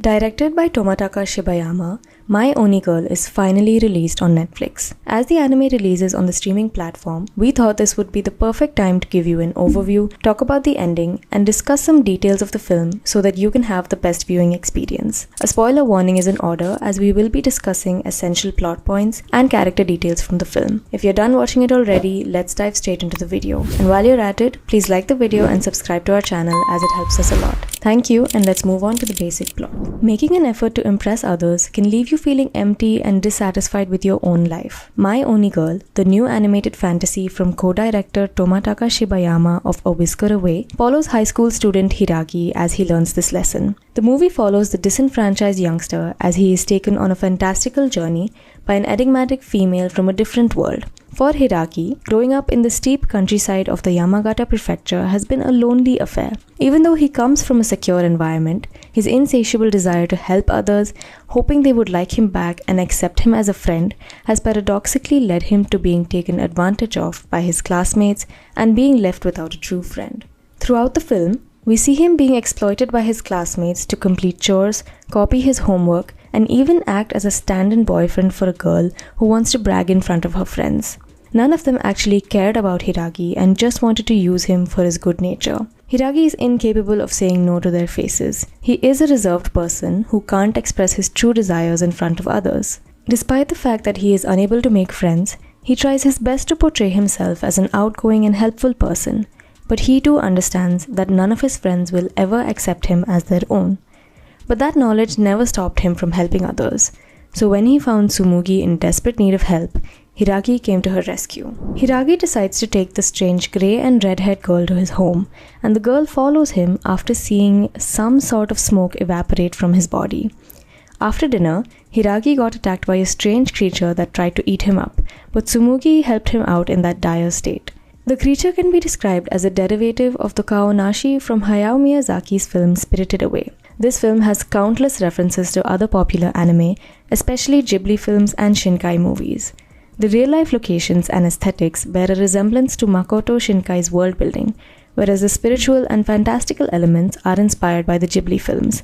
Directed by Tomataka Shibayama, My Oni Girl is finally released on Netflix. As the anime releases on the streaming platform, we thought this would be the perfect time to give you an overview, talk about the ending, and discuss some details of the film so that you can have the best viewing experience. A spoiler warning is in order as we will be discussing essential plot points and character details from the film. If you're done watching it already, let's dive straight into the video. And while you're at it, please like the video and subscribe to our channel as it helps us a lot. Thank you, and let's move on to the basic plot. Making an effort to impress others can leave you feeling empty and dissatisfied with your own life. My Oni Girl, the new animated fantasy from co-director Tomataka Shibayama of A Whisker Away, follows high school student Hiragi as he learns this lesson. The movie follows the disenfranchised youngster as he is taken on a fantastical journey by an enigmatic female from a different world. For Hiragi, growing up in the steep countryside of the Yamagata prefecture has been a lonely affair. Even though he comes from a secure environment, his insatiable desire to help others, hoping they would like him back and accept him as a friend, has paradoxically led him to being taken advantage of by his classmates and being left without a true friend. Throughout the film, we see him being exploited by his classmates to complete chores, copy his homework, and even act as a stand-in boyfriend for a girl who wants to brag in front of her friends. None of them actually cared about Hiragi and just wanted to use him for his good nature. Hiragi is incapable of saying no to their faces. He is a reserved person who can't express his true desires in front of others. Despite the fact that he is unable to make friends, he tries his best to portray himself as an outgoing and helpful person, but he too understands that none of his friends will ever accept him as their own. But that knowledge never stopped him from helping others. So when he found Tsumugi in desperate need of help, Hiragi came to her rescue. Hiragi decides to take the strange grey and red-haired girl to his home, and the girl follows him after seeing some sort of smoke evaporate from his body. After dinner, Hiragi got attacked by a strange creature that tried to eat him up, but Tsumugi helped him out in that dire state. The creature can be described as a derivative of the Kaonashi from Hayao Miyazaki's film Spirited Away. This film has countless references to other popular anime, especially Ghibli films and Shinkai movies. The real-life locations and aesthetics bear a resemblance to Makoto Shinkai's world building, whereas the spiritual and fantastical elements are inspired by the Ghibli films.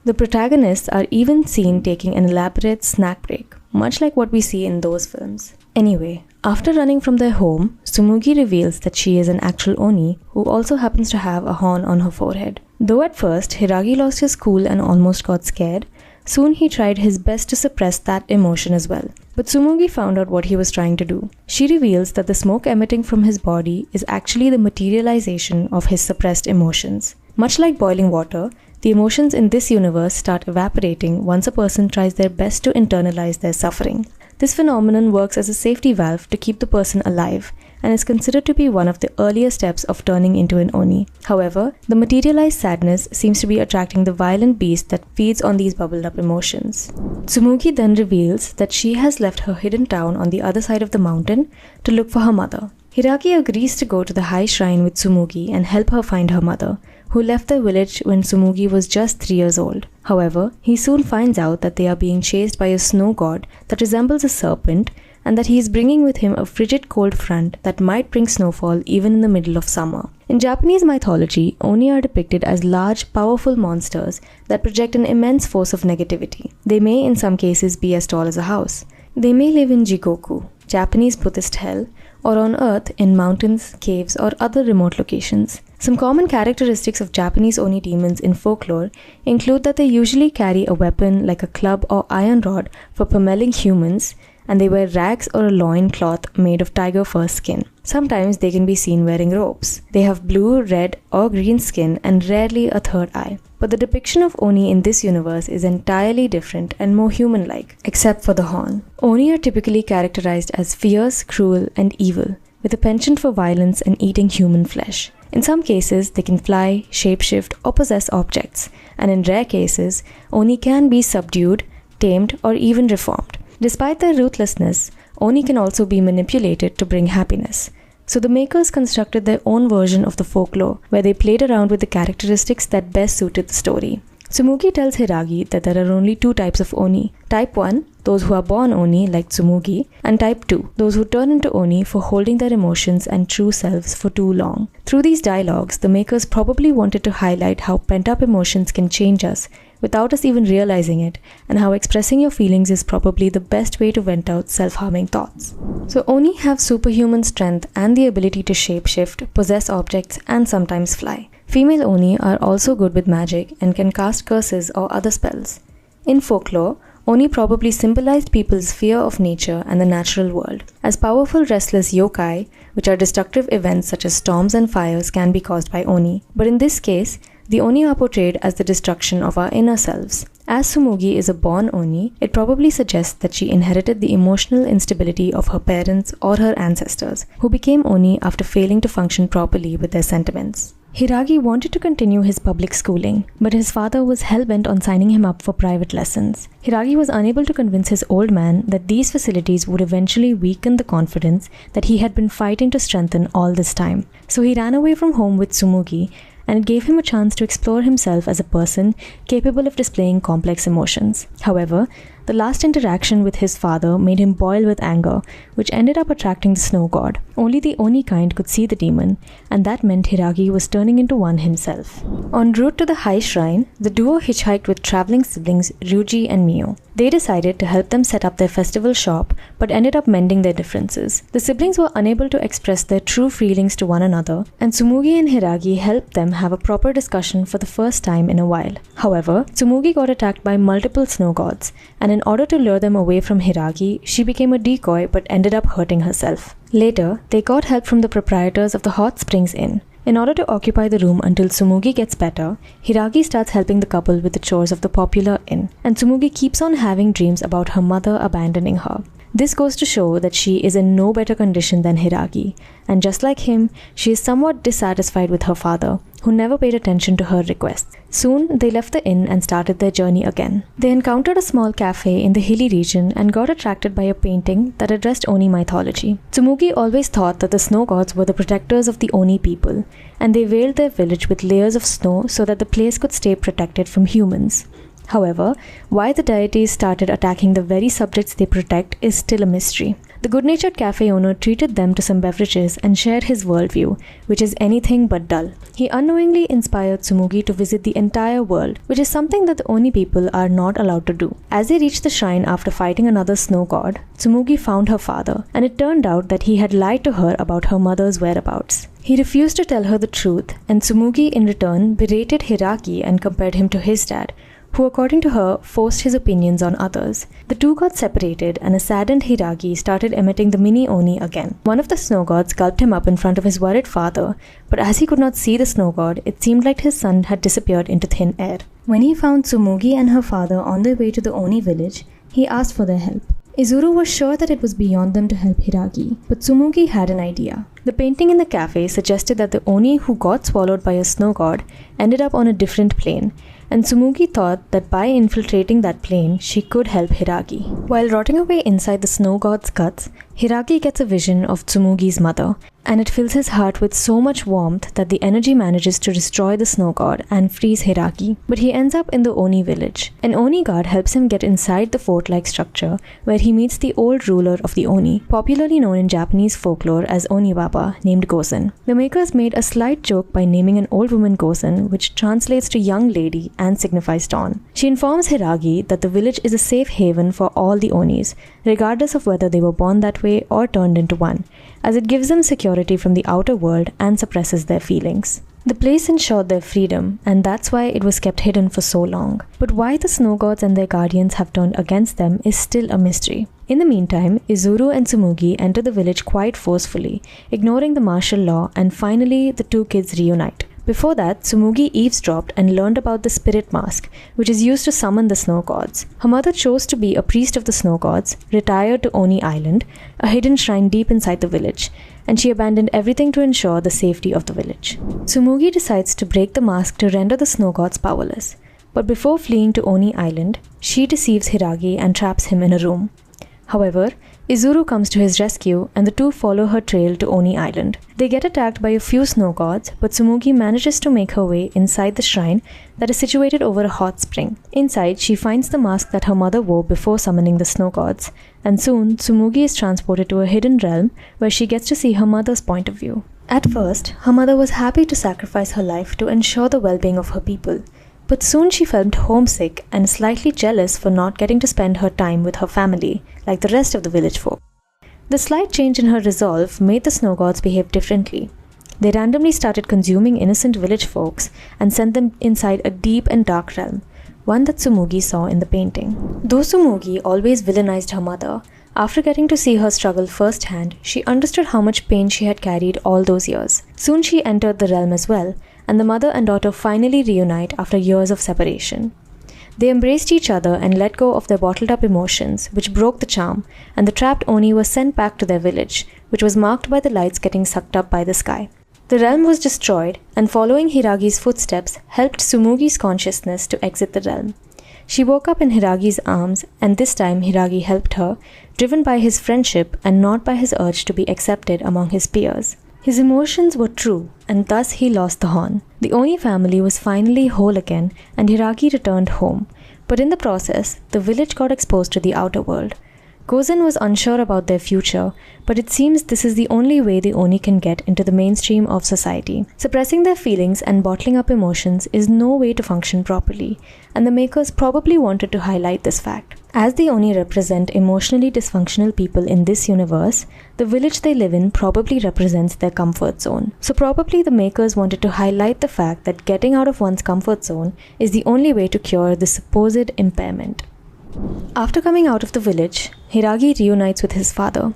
The protagonists are even seen taking an elaborate snack break, much like what we see in those films. Anyway, after running from their home, Tsumugi reveals that she is an actual Oni who also happens to have a horn on her forehead. Though at first Hiragi lost his cool and almost got scared, soon he tried his best to suppress that emotion as well. But Tsumugi found out what he was trying to do. She reveals that the smoke emitting from his body is actually the materialization of his suppressed emotions. Much like boiling water, the emotions in this universe start evaporating once a person tries their best to internalize their suffering. This phenomenon works as a safety valve to keep the person alive and is considered to be one of the earlier steps of turning into an Oni. However, the materialized sadness seems to be attracting the violent beast that feeds on these bubbled up emotions. Tsumugi then reveals that she has left her hidden town on the other side of the mountain to look for her mother. Hiragi agrees to go to the high shrine with Tsumugi and help her find her mother, who left their village when Tsumugi was just 3 years old. However, he soon finds out that they are being chased by a snow god that resembles a serpent, and that he is bringing with him a frigid cold front that might bring snowfall even in the middle of summer. In Japanese mythology, Oni are depicted as large, powerful monsters that project an immense force of negativity. They may in some cases be as tall as a house. They may live in Jigoku, Japanese Buddhist hell, or on earth in mountains, caves, or other remote locations. Some common characteristics of Japanese Oni demons in folklore include that they usually carry a weapon like a club or iron rod for pummeling humans, and they wear rags or a loin cloth made of tiger fur skin. Sometimes they can be seen wearing robes. They have blue, red, or green skin and rarely a third eye. But the depiction of Oni in this universe is entirely different and more human-like, except for the horn. Oni are typically characterized as fierce, cruel, and evil, with a penchant for violence and eating human flesh. In some cases, they can fly, shapeshift, or possess objects, and in rare cases, Oni can be subdued, tamed, or even reformed. Despite their ruthlessness, Oni can also be manipulated to bring happiness. So the makers constructed their own version of the folklore, where they played around with the characteristics that best suited the story. Tsumugi tells Hiragi that there are only 2 types of Oni. Type 1, those who are born Oni like Tsumugi, and Type 2, those who turn into Oni for holding their emotions and true selves for too long. Through these dialogues, the makers probably wanted to highlight how pent-up emotions can change us without us even realizing it, and how expressing your feelings is probably the best way to vent out self-harming thoughts. So Oni have superhuman strength and the ability to shapeshift, possess objects, and sometimes fly. Female Oni are also good with magic and can cast curses or other spells. In folklore, Oni probably symbolized people's fear of nature and the natural world, as powerful restless yokai, which are destructive events such as storms and fires, can be caused by Oni. But in this case, the Oni are portrayed as the destruction of our inner selves. As Tsumugi is a born Oni, it probably suggests that she inherited the emotional instability of her parents or her ancestors, who became Oni after failing to function properly with their sentiments. Hiragi wanted to continue his public schooling, but his father was hell-bent on signing him up for private lessons. Hiragi was unable to convince his old man that these facilities would eventually weaken the confidence that he had been fighting to strengthen all this time. So he ran away from home with Tsumugi, and it gave him a chance to explore himself as a person capable of displaying complex emotions. However, the last interaction with his father made him boil with anger, which ended up attracting the snow god. Only the Oni kind could see the demon, and that meant Hiragi was turning into one himself. En route to the high shrine, the duo hitchhiked with traveling siblings Ryuji and Mio. They decided to help them set up their festival shop, but ended up mending their differences. The siblings were unable to express their true feelings to one another, and Tsumugi and Hiragi helped them have a proper discussion for the first time in a while. However, Tsumugi got attacked by multiple snow gods, and in order to lure them away from Hiragi, she became a decoy but ended up hurting herself. Later, they got help from the proprietors of the Hot Springs Inn. In order to occupy the room until Tsumugi gets better, Hiragi starts helping the couple with the chores of the popular inn, and Tsumugi keeps on having dreams about her mother abandoning her. This goes to show that she is in no better condition than Hiragi, and just like him, she is somewhat dissatisfied with her father, who never paid attention to her requests. Soon, they left the inn and started their journey again. They encountered a small cafe in the hilly region and got attracted by a painting that addressed Oni mythology. Tsumugi always thought that the snow gods were the protectors of the Oni people, and they veiled their village with layers of snow so that the place could stay protected from humans. However, why the deities started attacking the very subjects they protect is still a mystery. The good-natured cafe owner treated them to some beverages and shared his worldview, which is anything but dull. He unknowingly inspired Tsumugi to visit the entire world, which is something that the Oni people are not allowed to do. As they reached the shrine after fighting another snow god, Tsumugi found her father, and it turned out that he had lied to her about her mother's whereabouts. He refused to tell her the truth, and Tsumugi in return berated Hiragi and compared him to his dad, who according to her forced his opinions on others. The two got separated, and a saddened Hiragi started emitting the mini Oni again. One of the snow gods gulped him up in front of his worried father, but as he could not see the snow god, it seemed like his son had disappeared into thin air. When he found Tsumugi and her father on their way to the Oni village, he asked for their help. Izuru was sure that it was beyond them to help Hiragi, but Tsumugi had an idea. The painting in the cafe suggested that the Oni who got swallowed by a snow god ended up on a different plane, and Tsumugi thought that by infiltrating that plane, she could help Hiragi. While rotting away inside the snow god's guts, Hiragi gets a vision of Tsumugi's mother, and it fills his heart with so much warmth that the energy manages to destroy the snow god and freeze Hiragi. But he ends up in the Oni village. An Oni guard helps him get inside the fort-like structure, where he meets the old ruler of the Oni, popularly known in Japanese folklore as Oni Baba, named Gozen. The makers made a slight joke by naming an old woman Gozen, which translates to young lady and signifies dawn. She informs Hiragi that the village is a safe haven for all the Onis, regardless of whether they were born that way or turned into one, as it gives them security from the outer world and suppresses their feelings. The place ensured their freedom, and that's why it was kept hidden for so long. But why the snow gods and their guardians have turned against them is still a mystery. In the meantime, Izuru and Tsumugi enter the village quite forcefully, ignoring the martial law, and finally the two kids reunite. Before that, Tsumugi eavesdropped and learned about the spirit mask, which is used to summon the snow gods. Her mother chose to be a priest of the snow gods, retired to Oni Island, a hidden shrine deep inside the village, and she abandoned everything to ensure the safety of the village. Tsumugi decides to break the mask to render the snow gods powerless, but before fleeing to Oni Island, she deceives Hiragi and traps him in a room. However, Izuru comes to his rescue, and the two follow her trail to Oni Island. They get attacked by a few snow gods, but Tsumugi manages to make her way inside the shrine that is situated over a hot spring. Inside, she finds the mask that her mother wore before summoning the snow gods, and soon Tsumugi is transported to a hidden realm where she gets to see her mother's point of view. At first, her mother was happy to sacrifice her life to ensure the well-being of her people, But soon she felt homesick and slightly jealous for not getting to spend her time with her family, like the rest of the village folk. The slight change in her resolve made the snow gods behave differently. They randomly started consuming innocent village folks and sent them inside a deep and dark realm, one that Tsumugi saw in the painting. Though Tsumugi always villainized her mother, after getting to see her struggle firsthand, she understood how much pain she had carried all those years. Soon she entered the realm as well, and the mother and daughter finally reunite after years of separation. They embraced each other and let go of their bottled-up emotions, which broke the charm, and the trapped Oni was sent back to their village, which was marked by the lights getting sucked up by the sky. The realm was destroyed, and following Hiragi's footsteps helped Tsumugi's consciousness to exit the realm. She woke up in Hiragi's arms, and this time Hiragi helped her, driven by his friendship and not by his urge to be accepted among his peers. His emotions were true, and thus he lost the horn. The Oni family was finally whole again, and Hiragi returned home. But in the process, the village got exposed to the outer world. Gozen was unsure about their future, but it seems this is the only way the Oni can get into the mainstream of society. Suppressing their feelings and bottling up emotions is no way to function properly, and the makers probably wanted to highlight this fact. As the Oni represent emotionally dysfunctional people in this universe, the village they live in probably represents their comfort zone. So probably the makers wanted to highlight the fact that getting out of one's comfort zone is the only way to cure this supposed impairment. After coming out of the village, Hiragi reunites with his father.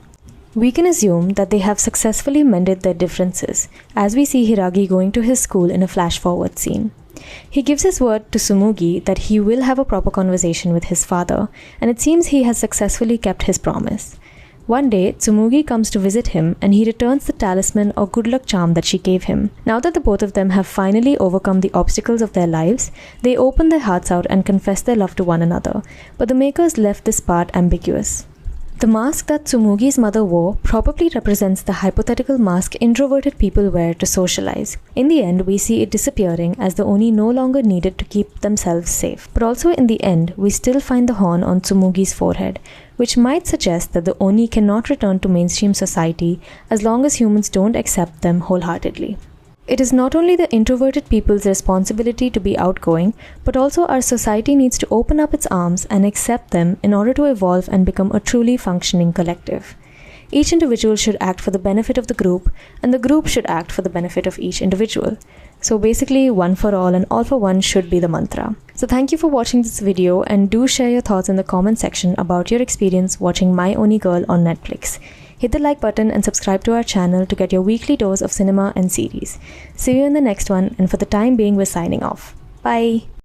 We can assume that they have successfully mended their differences, as we see Hiragi going to his school in a flash-forward scene. He gives his word to Tsumugi that he will have a proper conversation with his father, and it seems he has successfully kept his promise. One day, Tsumugi comes to visit him and he returns the talisman or good luck charm that she gave him. Now that the both of them have finally overcome the obstacles of their lives, they open their hearts out and confess their love to one another, but the makers left this part ambiguous. The mask that Tsumugi's mother wore probably represents the hypothetical mask introverted people wear to socialize. In the end, we see it disappearing as the Oni no longer needed to keep themselves safe. But also in the end, we still find the horn on Tsumugi's forehead, which might suggest that the Oni cannot return to mainstream society as long as humans don't accept them wholeheartedly. It is not only the introverted people's responsibility to be outgoing, but also our society needs to open up its arms and accept them in order to evolve and become a truly functioning collective. Each individual should act for the benefit of the group, and the group should act for the benefit of each individual. So basically, one for all and all for one should be the mantra. So thank you for watching this video, and do share your thoughts in the comment section about your experience watching My Oni Girl on Netflix. Hit the like button and subscribe to our channel to get your weekly dose of cinema and series. See you in the next one, and for the time being, we're signing off. Bye!